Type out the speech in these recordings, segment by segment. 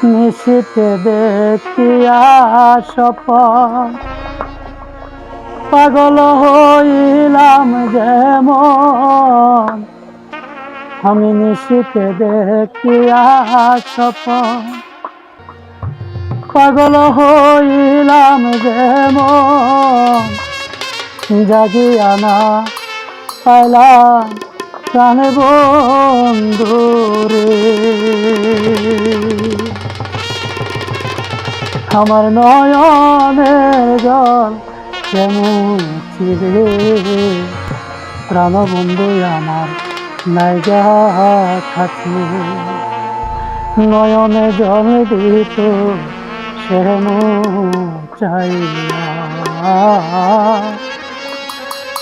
নিশীথে দেখিয়া স্বপন পাগল হইলাম যেমন আমি নিশীথে দেখিয়া স্বপন পাগল হইলাম যেমন জাগিয়া না পাইলাম প্রাণে বন্ধুরে আমার নয়নের জল কেমন চিরে প্রাণ বন্ধু আমার নাইগা থাকে নয়নে জল দিত সেরম চাইয়া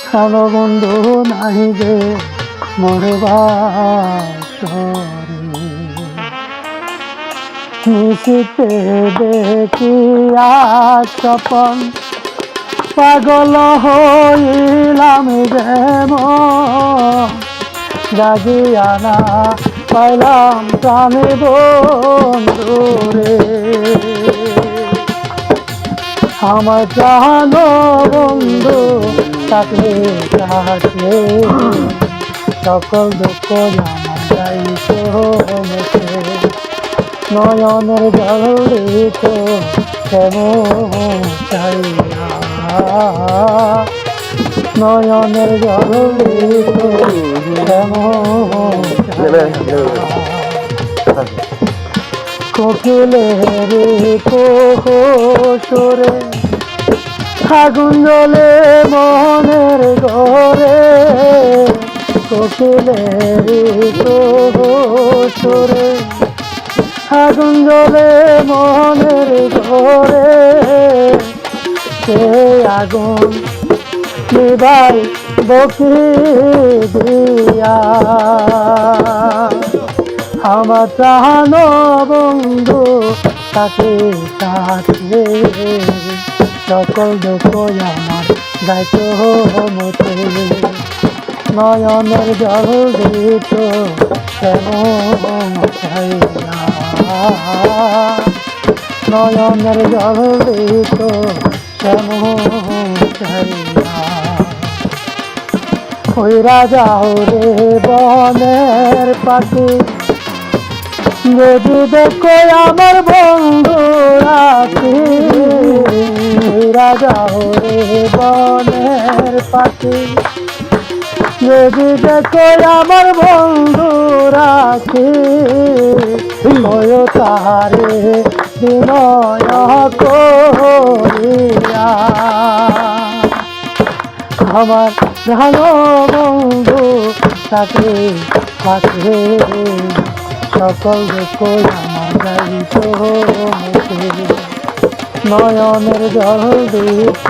প্রাণ বন্ধু নাই যে মরবাসরে নিশীথে দেখিয়া স্বপন পাগল হইলাম যেমন জাগিয়া না পাইলাম প্রাণে বন্ধুরে আমার প্রাণ বন্ধু তাকে কাছে সকল দুঃখ আমার যাইত মুখে নয়নের জল দিত কেমন চাইয়া নয়নের জল দিত কেমন কোকিলের কোহসরে আগুন জ্বলে মনের ঘরে কোকিলের কোহসরে আগুন জ্বলে মনের ঘরে সে আগুন নিভাই বকি দিয়া আমার প্রাণ বন্ধু তাকে কাছে সকল দুঃখ আমার যাইত মতে নয়নের জল দিত কেমন চাইয়া নয়নের জল দিত কেমন চাইয়া ওই রাজা রে বনের পাখি যদি দেখো আমার বন্ধু রাখি রাজা রে বনের পাখি যদি দেখো আমার বন্ধু রাখি ওই তারে বিনয় করিয়া আমার ভালো বন্ধু তাকে কাছে সকল দুঃখ আমার যাইত মুখে নয়নের জল দিত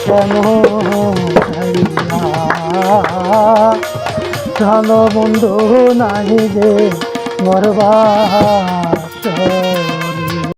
কেমন চাইয়া ভালো বন্ধু নাই যে মরবা